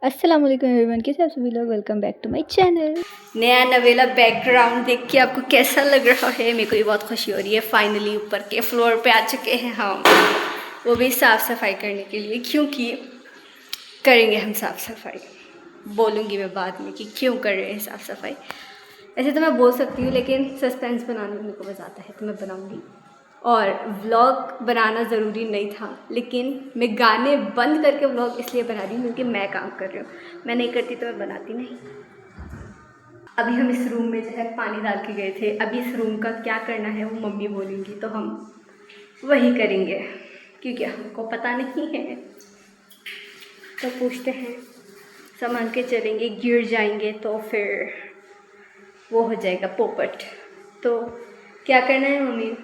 अस्सलाम वालेकुम एवरीवन, कैसे आप सभी लोग। Welcome back to my channel. नया नवेला बैकग्राउंड देख के आपको कैसा लग रहा है? मेरे को भी बहुत खुशी हो रही है। फाइनली ऊपर के फ्लोर पे आ चुके हैं हम, वो भी साफ़ सफाई करने के लिए, क्योंकि करेंगे हम साफ़ सफाई। बोलूँगी मैं बाद में कि क्यों कर रहे हैं साफ़ सफाई। ऐसे तो मैं बोल सकती हूँ, लेकिन सस्पेंस बनाने में मेरे को मज़ा आता है तो मैं बनाऊँगी। और व्लॉग बनाना ज़रूरी नहीं था, लेकिन मैं गाने बंद करके व्लॉग इसलिए बना रही हूँ क्योंकि मैं काम कर रही हूँ। मैं नहीं करती तो मैं बनाती नहीं। अभी हम इस रूम में जो है पानी डाल के गए थे। अभी इस रूम का क्या करना है वो मम्मी बोलेंगी तो हम वही करेंगे, क्योंकि हमको पता नहीं है। तो पूछते हैं, संभाल के चलेंगे, गिर जाएंगे तो फिर वो हो जाएगा पोपट। तो क्या करना है मम्मी?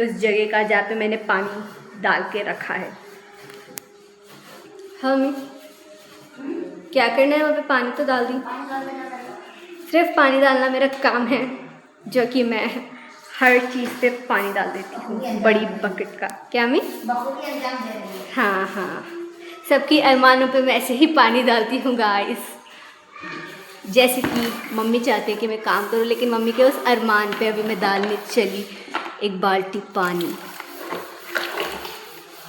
उस जगह का जहाँ पे मैंने पानी डाल के रखा है, हम क्या करना है वहाँ पे? पानी तो डाल दी। सिर्फ पानी डालना मेरा काम है, जो कि मैं हर चीज़ पे पानी डाल देती हूँ, बड़ी बकेट का। क्या मैं? हाँ हाँ, सबकी अरमानों पे मैं ऐसे ही पानी डालती हूँ गाइस। जैसे कि मम्मी चाहते हैं कि मैं काम करूँ, लेकिन मम्मी के उस अरमान पे अभी मैं डालने चली एक बाल्टी पानी,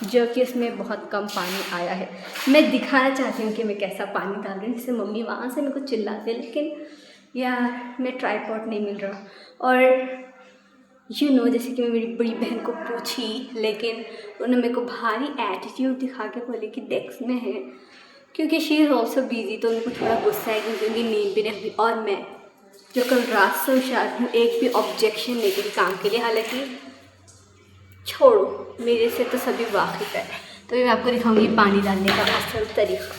जो कि उसमें बहुत कम पानी आया है। मैं दिखाना चाहती हूँ कि मैं कैसा पानी डाल रही हूँ, जिससे मम्मी वहाँ से मेरे को चिल्लाते, लेकिन यार मैं ट्राइपॉड नहीं मिल रहा। और जैसे कि मैं मेरी बड़ी बहन को पूछी, लेकिन उन्होंने मेरे को भारी एटीट्यूड दिखा के बोले कि डेस्क में है, क्योंकि शी इज़ ऑल्सो बिजी। तो उनको थोड़ा गुस्सा है क्योंकि उनकी नींद भी नहीं हुई। और मैं जो कल रात से होशियार हूँ, एक भी ऑब्जेक्शन नहीं दी काम के लिए। हालांकि छोड़ो, मेरे से तो सभी वाकिफ़ है। तो मैं आपको दिखाऊंगी पानी डालने का असल तरीका।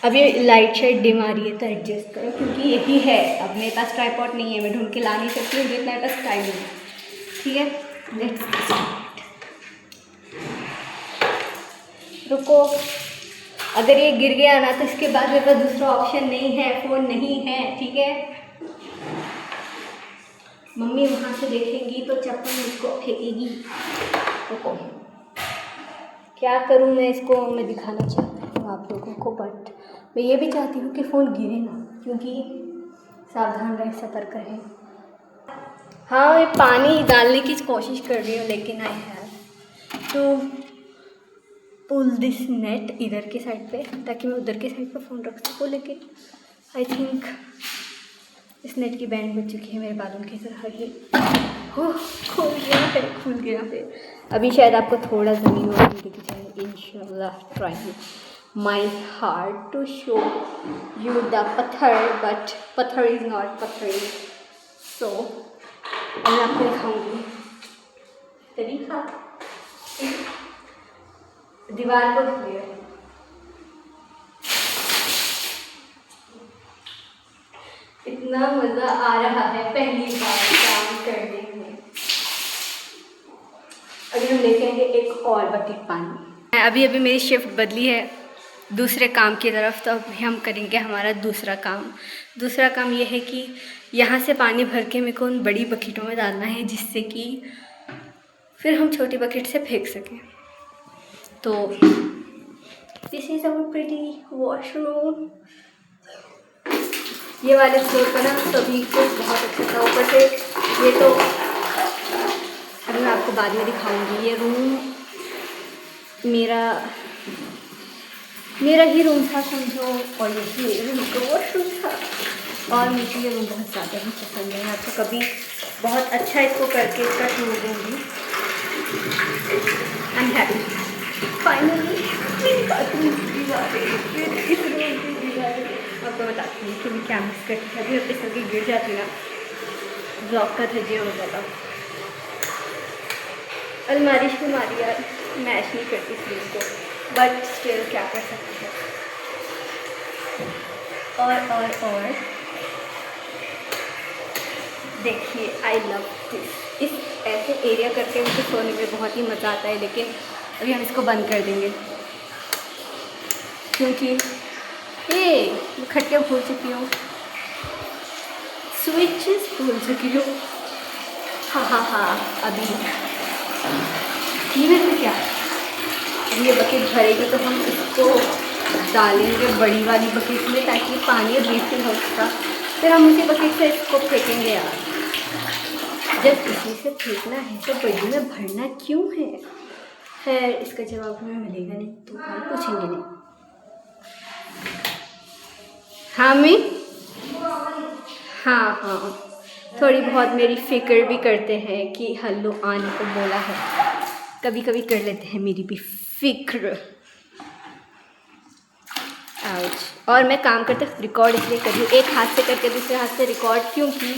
अब ये लाइट शाइट डिम आ रही है तो एडजस्ट करो, क्योंकि यही है। अब मेरे पास ट्राइपॉड नहीं है, मैं ढूंढ के ला नहीं सकती हूँ, जितना मेरे पास टाइम नहीं है। ठीक है, लेट्स स्टार्ट। रुको, अगर ये गिर गया ना तो इसके बाद मेरे पास दूसरा ऑप्शन नहीं है, फ़ोन नहीं है। ठीक है, मम्मी वहाँ से देखेंगी तो चप्पल मुझको फेंकेगी। रुको, क्या करूँ मैं? इसको मैं दिखाना चाहती हूँ आप लोगों को, बट मैं ये भी चाहती हूँ कि फ़ोन गिरे ना, क्योंकि सावधान रहें, सतर्क रहें। हाँ, मैं पानी डालने की कोशिश कर रही हूँ, लेकिन I have to pull this net इधर के साइड पे, ताकि मैं उधर के साइड पे फ़ोन रख सकूँ। लेकिन आई थिंक इस नेट की बैंड बज चुकी है मेरे बालों की तरह ही। खुल गया है, खुल गया है। अभी शायद आपको थोड़ा ज़मीन और दिख जाए, इंशाल्लाह try my heart to show you the पत्थर, बट पत्थर इज़ नॉट पत्थर। सो अब मैं आपको दिखाऊंगी तरीका दीवार को क्लियर। इतना मज़ा आ रहा है पहली बार काम करने में। अभी हम लेके आएंगे एक और बकेट पानी। अभी मेरी शिफ्ट बदली है दूसरे काम की तरफ, तो अभी हम करेंगे हमारा दूसरा काम। दूसरा काम ये है कि यहाँ से पानी भर के मेरे को उन बड़ी बकेटों में डालना है, जिससे कि फिर हम छोटी बकेट से फेंक सकें। तो this is our pretty washroom. ये वाले फ्लोर पर ना सभी को बहुत अच्छा था। ऊपर से ये तो अभी मैं आपको बाद में दिखाऊंगी। ये रूम मेरा ही रूम था समझो, और ये मेरे रूम का वॉशरूम था। और मुझे ये रूम बहुत ज़्यादा ही पसंद है। मैं आपको कभी बहुत अच्छा इसको करके इसका टूर दूँगी। आई एम हैप्पी फाइनली मेरी बाथरूम की दीवारें, इस रूम की दीवारें। आपको बताती हूँ कि मैं क्या मिस करती थी। अभी अपने सर की गिर जाती ना, ब्लॉक का धज्जे हो जाता। अलमारी शुमारी यार मैच नहीं करती इस रूम को, बट स्टिल क्या कर सकते हैं। और देखिए, आई लव दिस। इस ऐसे एरिया करके मुझे सोने में बहुत ही मज़ा आता है, लेकिन अभी हम इसको बंद कर देंगे, क्योंकि ये मैं खट्टे भूल चुकी हूँ, स्विचेस भूल चुकी हूँ। हाँ, अभी ये मेरे को क्या, अब ये बकेट भरेगी तो हम इसको डालेंगे बड़ी वाली बकेट में ताकि पानी रिफिल हो उसका। फिर हम उसी बकेट से इसको फेंकेंगे यार। जब इसी से फेंकना है तो बड़ी में भरना क्यों है? खैर इसका जवाब हमें मिलेगा नहीं तो हम पूछेंगे नहीं। हाँ मैं हाँ थोड़ी बहुत मेरी फ़िक्र भी करते हैं कि हल्लू आने को बोला है, कभी कभी कर लेते हैं मेरी भी फ़िक्र। आउच। और मैं काम करते रिकॉर्ड इसलिए कर रही हूँ, एक हाथ से करके दूसरे हाथ से रिकॉर्ड, क्योंकि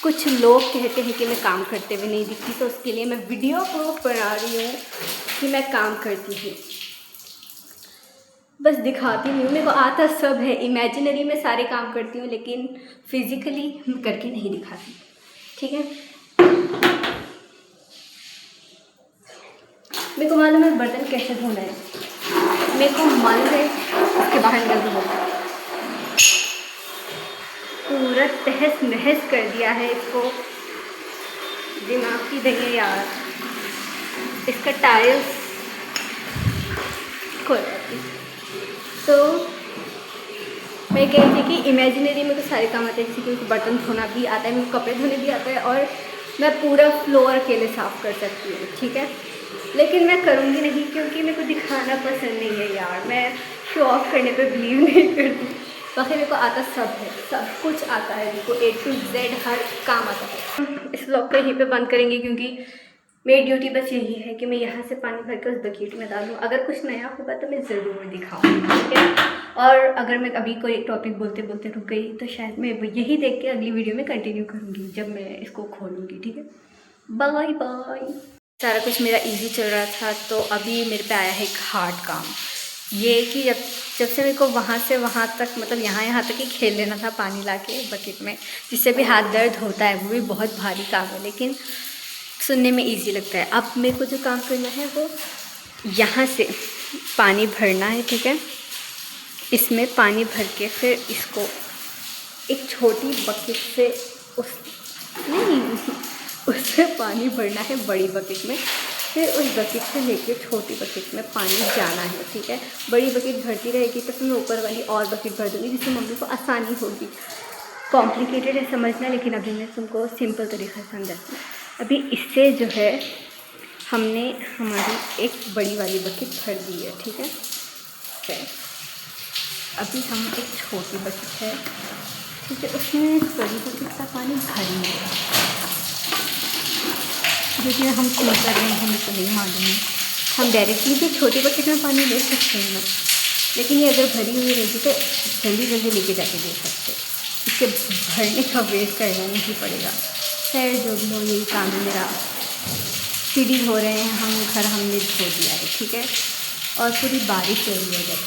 कुछ लोग कहते हैं कि मैं काम करते हुए नहीं दिखती, तो उसके लिए मैं वीडियो प्रूफ बना रही हूँ कि मैं काम करती हूँ। बस दिखाती नहीं हूँ, मेरे को आता सब है, इमेजिनरी में सारे काम करती हूँ लेकिन फिज़िकली करके नहीं दिखाती। ठीक है, मेरे को मालूम है बर्तन कैसे धोना है, मेरे को मालूम है उसके बाहर निकल धोना। पूरा तहस नहस कर दिया है इसको, दिमाग की दही यार। इसका टाइल्स खोल जाती। तो मैं कह रही थी कि इमेजिनरी में तो सारे काम आते हैं, जैसे कि बर्तन धोना भी आता है, मेरे को कपड़े धोने भी आता है, और मैं पूरा फ्लोर अकेले साफ़ कर सकती हूँ। ठीक है, लेकिन मैं करूँगी नहीं क्योंकि मेरे को दिखाना पसंद नहीं है यार, मैं शो ऑफ करने पे बिलीव नहीं करती। बाकी मेरे को आता सब है, सब कुछ आता है मेरे को, A to Z हर काम आता है। इस व्लॉग को यहीं पे बंद करेंगे क्योंकि मेरी ड्यूटी बस यही है कि मैं यहाँ से पानी भर कर उस बकेट में डालूँ। अगर कुछ नया होगा तो मैं ज़रूर दिखाऊँगी, ठीक है। और अगर मैं अभी कोई टॉपिक बोलते बोलते रुक गई तो शायद मैं यही देख के अगली वीडियो में कंटिन्यू करूँगी जब मैं इसको खोलूँगी। ठीक है, बाय बाय। सारा कुछ मेरा इजी चल रहा था, तो अभी मेरे पे आया है एक हार्ड काम। ये कि जब से मेरे को वहाँ से वहाँ तक, मतलब यहाँ तक ही खेल लेना था पानी लाके बकेट में, जिससे भी हाथ दर्द होता है, वो भी बहुत भारी काम है लेकिन सुनने में इजी लगता है। अब मेरे को जो काम करना है वो यहाँ से पानी भरना है। ठीक है, इसमें पानी भर के फिर इसको एक छोटी बकेट से उससे पानी भरना है बड़ी बकेट में, फिर उस बकेट से लेके छोटी बकेट में पानी जाना है। ठीक है, बड़ी बकेट भरती रहेगी तो फिर मैं ऊपर वाली और बकेट भर दूँगी, जिससे मम्मी को आसानी होगी। कॉम्प्लिकेटेड है समझना, लेकिन अभी मैं तुमको सिंपल तरीक़े से समझाती हूँ। अभी इससे जो है हमने हमारी एक बड़ी वाली बकेट भर दी है। ठीक है, अभी हम एक छोटी बकेट है, ठीक है, उसमें बड़ी बकेट का पानी भरेंगे। क्योंकि हम क्यों कर रहे हैं हमें तो नहीं मालूम है, हम डायरेक्टली भी छोटी बकेट में पानी ले सकते हैं, लेकिन ये अगर भरी हुई रहेगी तो जल्दी जल्दी लेके जाके दे सकते, इसके भरने का वेट करना नहीं पड़ेगा। खैर जो भी हो, यही काम है मेरा। सीढ़ी धो रहे हैं हम, घर हमने धो दिया है। ठीक है, और पूरी बारिश हो रही है इधर,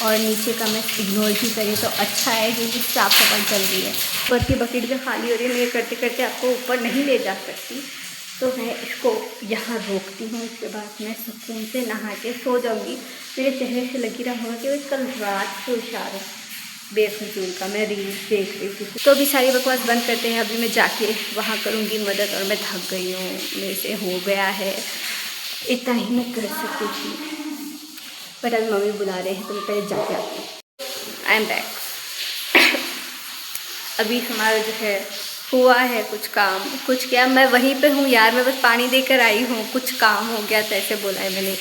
और नीचे का मैं इग्नोर ही करें तो अच्छा है क्योंकि साफ सफाई चल रही है। ऊपर की बकेट भी खाली हो रही है, मैं करते करते आपको ऊपर नहीं ले जा सकती, तो मैं इसको यहाँ रोकती हूँ। उसके बाद मैं सुकून से नहा के सो जाऊँगी। मेरे चेहरे से लगी रहा होगा कि मैं कल रात से होशियार हूँ, बेफजूल का मैं रील्स देख रही थी। तो अभी सारी बकवास बंद करते हैं, अभी मैं जाके वहाँ करूँगी मदद, और मैं थक गई हूँ, मेरे से हो गया है, इतना ही मैं कर सकती थी, बट अभी मम्मी बुला रहे हैं तो मैं पहले जाके आती हूँ। I am back. अभी हमारा जो है हुआ है कुछ काम, कुछ क्या, मैं वहीं पे हूँ यार, मैं बस पानी देकर आई हूँ, कुछ काम हो गया तो ऐसे बोला है मैंने।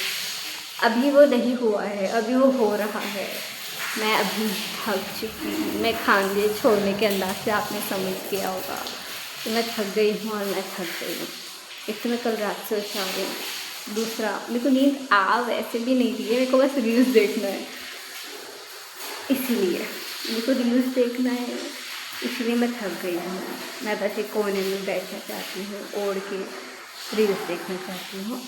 अभी वो नहीं हुआ है, अभी वो हो रहा है। मैं अभी थक चुकी हूँ, मैं खाने छोड़ने के अंदाज से आपने समझ किया होगा, तो मैं थक गई हूँ और मैं थक गई हूँ। एक तो मैं कल रात से उठा रही हूँ, दूसरा मेरे को नींद वैसे भी नहीं रही है, मेरे को बस रील्स देखना है, इसीलिए मेरे को रील्स देखना है, इसलिए मैं थक गई हूँ। मैं बस एक कोने में बैठना चाहती हूँ, ओढ़ के रील्स देखना चाहती हूँ,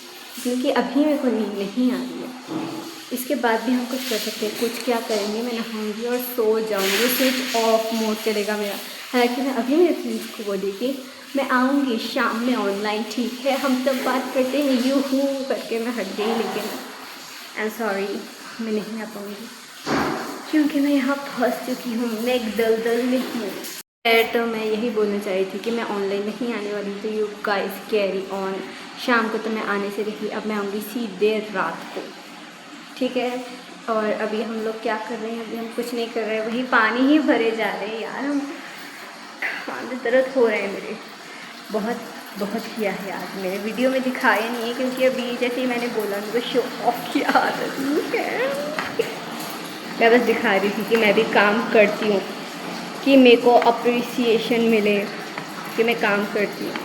क्योंकि अभी मेरे को नींद नहीं आ रही है। इसके बाद भी हम कुछ कर सकते हैं, कुछ क्या करेंगे, मैं नहाऊंगी और सो जाऊंगी, स्विच ऑफ मोड चलेगा मेरा। हालांकि मैं अभी मेरे फ्रेंड्स को बोली कि मैं आऊँगी शाम में ऑनलाइन, ठीक है, हम तब बात करते हैं, यू हूँ करके मैं हट गई, लेकिन आई एम सॉरी, मैं नहीं आ पाऊँगी क्योंकि मैं यहाँ फंस चुकी हूँ, मैं एक दलदल में हूँ। तो मैं यही बोलना चाह रही थी कि मैं ऑनलाइन नहीं आने वाली, तो यू गाइस कैरी ऑन। शाम को तो मैं आने से रही, अब मैं आऊँगी सीधे रात को। ठीक है। और अभी हम लोग क्या कर रहे हैं, अभी हम कुछ नहीं कर रहे हैं, वही पानी ही भरे जा रहे हैं यार। हम कान में दर्द हो रहे हैं मेरे, बहुत बहुत किया है आज। मैंने वीडियो में दिखाया नहीं है क्योंकि अभी जैसे ही मैंने बोला उनको शो ऑफ की आदत नहीं है। मैं बस दिखा रही थी कि मैं भी काम करती हूँ, कि मेरे को अप्रिसिएशन मिले कि मैं काम करती हूँ,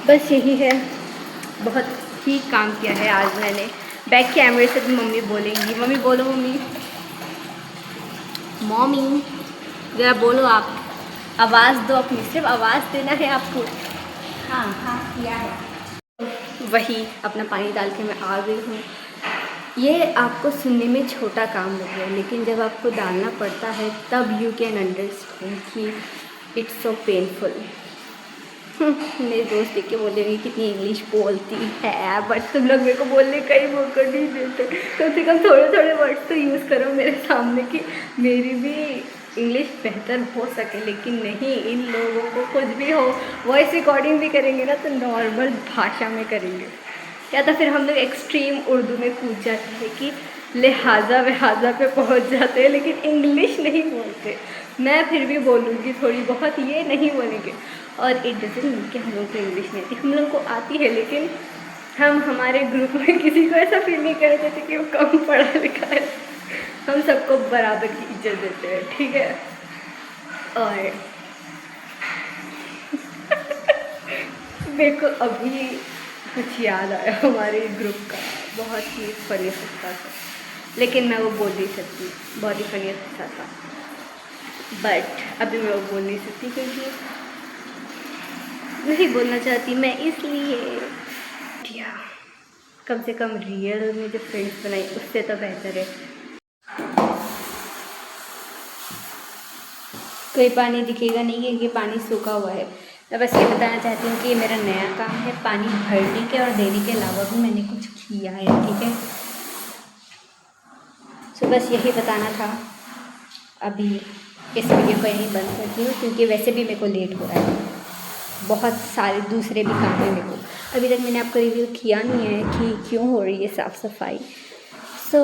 बस यही है। बहुत ही काम किया है आज मैंने। बैक कैमरे से भी मम्मी बोलेंगी, मम्मी बोलो, मम्मी मम्मी ज़रा बोलो, आप आवाज़ दो अपनी, सिर्फ आवाज़ देना है आपको। हाँ हाँ किया है। वही अपना पानी डाल के मैं आ गई हूँ। ये आपको सुनने में छोटा काम लग रहा है, लेकिन जब आपको डालना पड़ता है तब यू कैन अंडरस्टैंड कि इट्स सो पेनफुल। मेरे दोस्त देख के बोलेंगे कितनी इंग्लिश बोलती है, बट तुम लोग मेरे को बोलने का ही मौका नहीं देते। कम से कम थोड़े थोड़े वर्ड्स तो यूज़ करो मेरे सामने कि मेरी भी इंग्लिश बेहतर हो सके। लेकिन नहीं, इन लोगों को कुछ भी हो, वॉइस रिकॉर्डिंग भी करेंगे ना तो नॉर्मल भाषा में करेंगे, या तो फिर हम लोग एक्सट्रीम उर्दू में कूद जाते हैं कि लिहाजा वहाजा पे पहुंच जाते हैं, लेकिन इंग्लिश नहीं बोलते। मैं फिर भी बोलूँगी थोड़ी बहुत, ये नहीं बोलेंगे। और इट डजंट मीन कि हम लोग को इंग्लिश नहीं आती, हम लोग को आती है, लेकिन हम हमारे ग्रुप में किसी को ऐसा फील नहीं कर देते कि वो कम पढ़ा लिखा है। हम सबको बराबर की इज्जत देते हैं, ठीक है। और मेरे को अभी कुछ याद आया हमारे ग्रुप का, बहुत ही फनी किस्सा था, लेकिन मैं वो बोल नहीं सकती। बहुत ही फनी किस्सा था, बट अभी मैं वो बोल नहीं सकती क्योंकि नहीं बोलना चाहती मैं, इसलिए या कम से कम रियल में जो फ्रेंड्स बनाई उससे तो बेहतर है। कोई पानी दिखेगा नहीं क्योंकि पानी सूखा हुआ है। मैं बस ये बताना चाहती हूँ कि ये मेरा नया काम है, पानी भरने के और देने के अलावा भी मैंने कुछ किया है, ठीक है। सो बस यही बताना था। अभी इस वीडियो को यहीं बंद करती हूँ क्योंकि वैसे भी मेरे को लेट हो रहा है, बहुत सारे दूसरे भी काम है मेरे को। अभी तक मैंने आपको रिव्यू किया नहीं है कि क्यों हो रही है साफ़ सफाई। So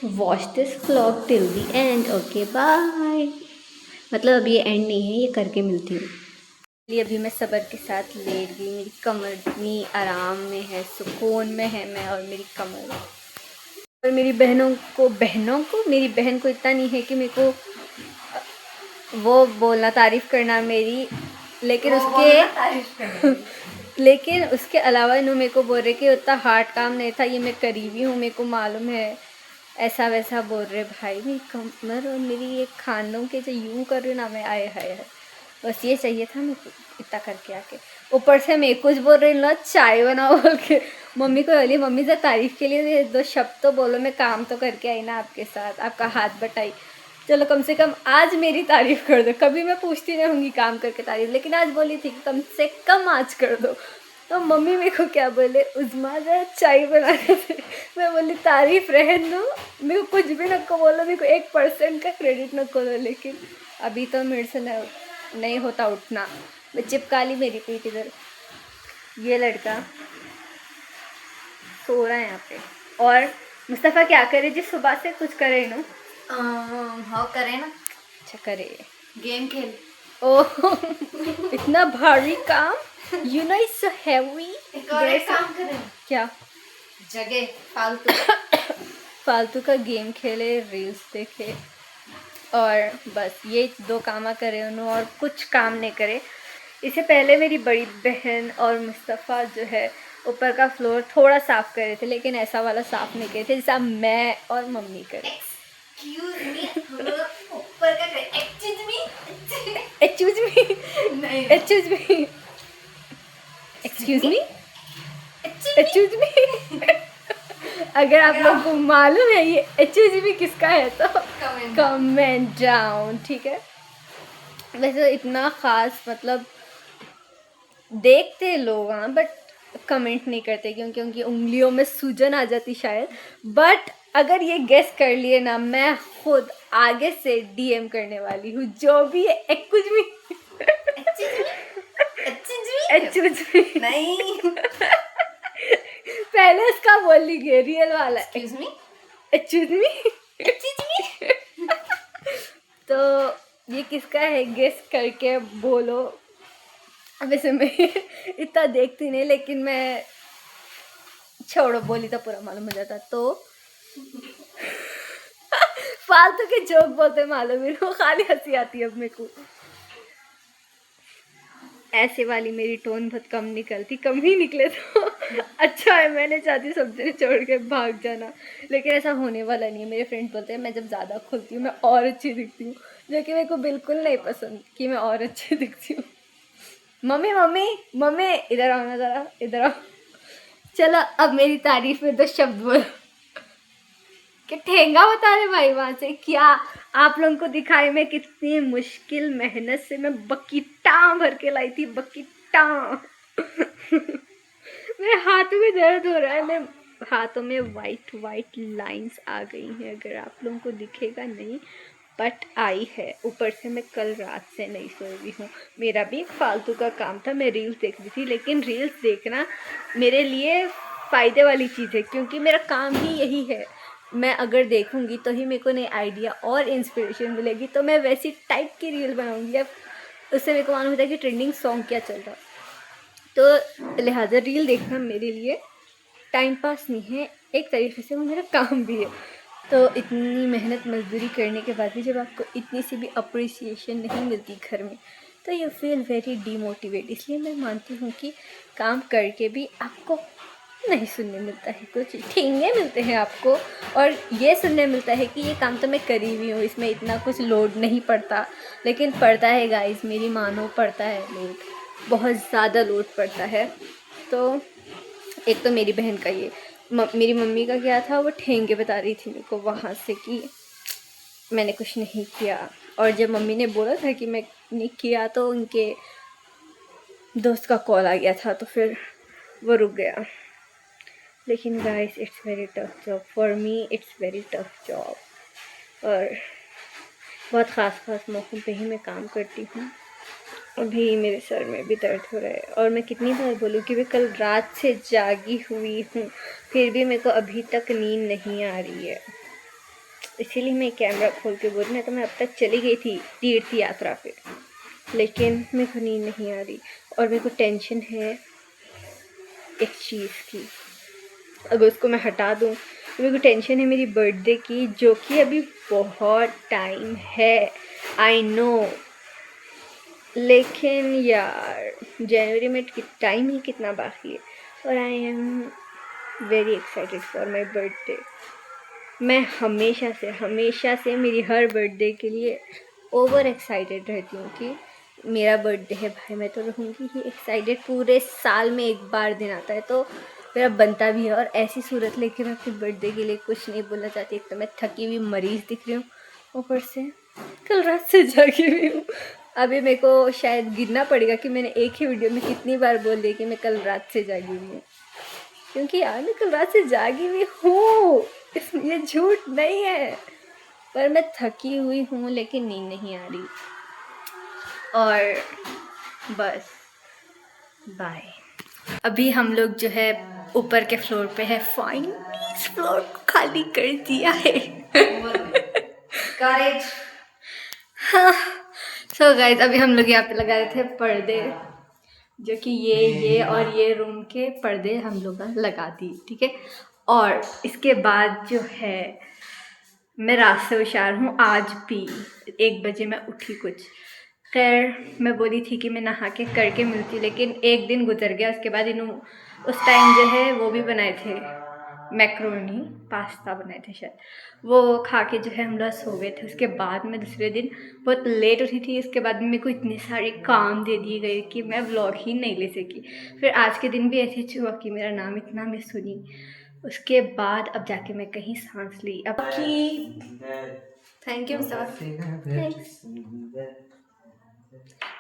watch this vlog till the end, okay bye. मतलब अभी ये एंड नहीं है, ये करके मिलती हूँ। इसलिए अभी मैं सब्र के साथ लेट गई, मेरी कमर इतनी आराम में है, सुकून में है मैं और मेरी कमर। और मेरी बहनों को मेरी बहन को इतना नहीं है कि मेरे को वो बोलना, तारीफ़ करना मेरी, लेकिन लेकिन उसके अलावा इन्हों मेरे को बोल रहे कि उतना हार्ड काम नहीं था, ये मैं करीबी हूँ, मेरे को मालूम है, ऐसा वैसा बोल रहे। भाई मेरी कमर और मेरी ये खानों के जो यूँ कर रही ना, मैं आए हाय, बस ये चाहिए था मेरे को इतना करके आके। ऊपर से मैं कुछ बोल रही ना, चाय बनाओ बोल के मम्मी को बोली, मम्मी से तारीफ़ के लिए 2 शब्द तो बोलो, मैं काम तो करके आई ना आपके साथ, आपका हाथ बटाई, चलो कम से कम आज मेरी तारीफ़ कर दो। कभी मैं पूछती नहीं होंगी काम करके तारीफ़, लेकिन आज बोली थी कि कम से कम आज कर दो। तो मम्मी मेरे को क्या बोले, उज़्मा जरा चाय बना के दे। मैं बोली तारीफ़ रहने दो, मेरे को कुछ भी नको बोलो, मेरे को 1% का क्रेडिट नको दो। लेकिन अभी तो मेरे से नहीं होता उठना। मैं चिपका ली मेरी पीठ इधर। ये लड़का सो रहा है यहाँ पे, और मुस्तफ़ा क्या करे जी, सुबह से कुछ करे ना। हाँ करे ना, अच्छा करे, गेम खेल। ओह इतना भारी काम, you know it's so heavy. एक और एक काम करे, क्या? जगह फालतू फालतू का गेम खेले, रील्स देखे, और बस ये 2 काम करे उन्होंने, और कुछ काम नहीं करे। इससे पहले मेरी बड़ी बहन और मुस्तफ़ा जो है ऊपर का फ्लोर थोड़ा साफ़ कर रहे थे, लेकिन ऐसा वाला साफ़ नहीं करे थे जैसा मैं और मम्मी करे। एक्सक्यूज मी, हम लोग ऊपर का करे, एक्सक्यूज मी नहीं, एक्सक्यूज मी अगर आप लोग को मालूम है ये एक्सक्यूज मी किसका है तो कमेंट डाउन, ठीक है। वैसे इतना ख़ास मतलब देखते लोग, हाँ, बट कमेंट नहीं करते क्योंकि उनकी उंगलियों में सूजन आ जाती शायद। बट अगर ये गेस कर लिए ना, मैं खुद आगे से डीएम करने वाली हूँ, जो भी है एक्सक्यूज मी नहीं पहले इसका बोल लीजिए रियल वाला। Excuse me, excuse me. तो ये किसका है गेस करके बोलो। वैसे मैं इतना देखती नहीं, लेकिन मैं छोड़ो, बोली तो पूरा मालूम हो जाता। तो फालतू के जोक बोलते मालूम ही नहीं, खाली हंसी आती है अब मेरे को। ऐसे वाली मेरी टोन बहुत कम निकलती, कम ही निकले तो अच्छा है। मैंने चाहती सब जने छोड़ के भाग जाना, लेकिन ऐसा होने वाला नहीं है। मेरे फ्रेंड बोलते हैं मैं जब ज़्यादा खुलती हूँ मैं और अच्छी दिखती हूँ, जो कि मेरे को बिल्कुल नहीं पसंद कि मैं और अच्छी दिखती हूँ। मम्मी मम्मी मम्मी इधर आओ ना ज़रा, इधर आओ। चलो अब मेरी तारीफ में 2 शब्द बोलो। कि ठेंगा बता रहे भाई वहाँ से क्या आप लोगों को दिखाई। मैं कितनी मुश्किल मेहनत से मैं बकीटा भर के लाई थी, बकीटा। मेरे हाथों में दर्द हो रहा है, मेरे हाथों में वाइट वाइट लाइंस आ गई हैं। अगर आप लोगों को दिखेगा नहीं, बट आई है। ऊपर से मैं कल रात से नहीं सो रही हूँ। मेरा भी फालतू का काम था, मैं रील्स देख रही थी, लेकिन रील्स देखना मेरे लिए फ़ायदे वाली चीज़ है, क्योंकि मेरा काम ही यही है। मैं अगर देखूंगी तो ही मेरे को नई आइडिया और इंस्पिरेशन मिलेगी, तो मैं वैसी टाइप की रील बनाऊंगी। अब उससे मेरे को मालूम होता है कि ट्रेंडिंग सॉन्ग क्या चल रहा, तो लिहाजा रील देखना मेरे लिए टाइम पास नहीं है, एक तरीके से वो मेरा काम भी है। तो इतनी मेहनत मजदूरी करने के बाद भी जब आपको इतनी सी भी अप्रिसिएशन नहीं मिलती घर में, तो यू फील वेरी डीमोटिवेट। इसलिए मैं मानती हूँ कि काम करके भी आपको नहीं सुनने मिलता है, कुछ ठेंगे मिलते हैं आपको, और ये सुनने मिलता है कि ये काम तो मैं करी हुई हूँ, इसमें इतना कुछ लोड नहीं पड़ता। लेकिन पड़ता है गाइस, मेरी मानो पड़ता है लोड, बहुत ज़्यादा लोड पड़ता है। तो एक तो मेरी बहन का ये, मेरी मम्मी का क्या था, वो ठेंगे बता रही थी मेरे को वहाँ से कि मैंने कुछ नहीं किया। और जब मम्मी ने बोला था कि मैंने किया, तो उनके दोस्त का कॉल आ गया था, तो फिर वो रुक गया। लेकिन guys it's very tough job for me, it's very tough job. और बहुत ख़ास मौक़ों पे ही मैं काम करती हूँ। अभी मेरे सर में भी दर्द हो रहा है, और मैं कितनी बार बोलूँ कि मैं कल रात से जागी हुई हूँ, फिर भी मेरे को अभी तक नींद नहीं आ रही है। इसीलिए मैं कैमरा खोल के बोल रही हूँ, तो मैं अब तक चली गई थी तीर्थ यात्रा पे, लेकिन मेरे को नींद नहीं आ रही। और मेरे को टेंशन है एक चीज़ की, अगर उसको मैं हटा दूँ तो मेरे को टेंशन है मेरी बर्थडे की, जो कि अभी बहुत टाइम है, आई नो। लेकिन यार जनवरी में टाइम ही कितना बाकी है, और I am very excited for my birthday. मैं हमेशा से मेरी हर बर्थडे के लिए ओवर एक्साइटेड रहती हूँ कि मेरा बर्थडे है भाई, मैं तो रहूँगी ही एक्साइटेड। पूरे साल में एक बार दिन आता है तो मेरा बनता भी है, और ऐसी सूरत लेके मैं अपने बर्थडे के लिए कुछ नहीं बोलना चाहती। एक तो मैं थकी हुई मरीज़ दिख रही हूँ, ऊपर से कल रात से जागी हुई हूँ। अभी मेरे को शायद गिनना पड़ेगा कि मैंने एक ही वीडियो में कितनी बार बोल दिया कि मैं कल रात से जागी हुई हूँ, क्योंकि यार मैं कल रात से जागी हुई हूँ, ये झूठ नहीं है। पर मैं थकी हुई हूँ, लेकिन नींद नहीं आ रही। और बस बाय। अभी हम लोग जो है ऊपर के फ्लोर पे है, फाइनली इस फ्लोर को खाली कर दिया है। करेज। हाँ, सो गाइस अभी हम लोग यहाँ पे लगा रहे थे पर्दे, जो कि ये और ये रूम के पर्दे हम लोग लगा दिए, ठीक है। और इसके बाद जो है मैं रात से होशियार हूँ, आज भी 1 बजे मैं उठी कुछ। खैर मैं बोली थी कि मैं नहा के करके मिलती, लेकिन एक दिन गुजर गया। उसके बाद इन्हों उस टाइम जो है वो भी बनाए थे, मैक्रोनी पास्ता बनाए थे शायद, वो खा के जो है हम लोग सो गए थे। उसके बाद मैं दूसरे दिन बहुत लेट उठी थी। उसके बाद मेरे को इतने सारे काम दे दिए गए कि मैं व्लॉग ही नहीं ले सकी। फिर आज के दिन भी ऐसे हुआ कि मेरा नाम इतना मैं सुनी। उसके बाद अब जाके मैं कहीं सांस ली। अब की थैंक यू सर, थैंक्स।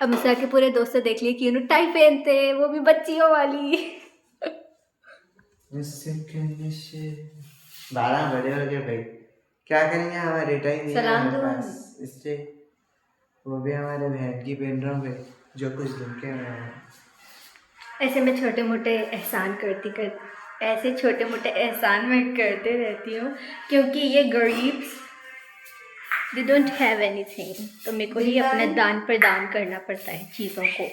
अब मुझसे आके पूरे दोस्त देख लिए कि उन्होंने टाई पहनते हैं, वो भी बच्चियों वाली। 12 बजे हो गए भाई, क्या करेंगे, हमारे टाइम नहीं है सलाम हमारे दो। पास, इसलिए वो भी हमारे बहन की पहन रहा हूँ भाई, जो कुछ दिन के मैं ऐसे मैं छोटे मोटे एहसान करती करती ऐसे छोटे मोटे एहसान मैं करते रहती हूँ क्योंकि ये गरीब दे डोंट हैव एनीथिंग, तो मेरे को ही अपना दान प्रदान करना पड़ता है चीज़ों को।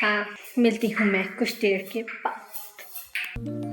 हाँ, मिलती हूँ मैं कुछ देर के बाद।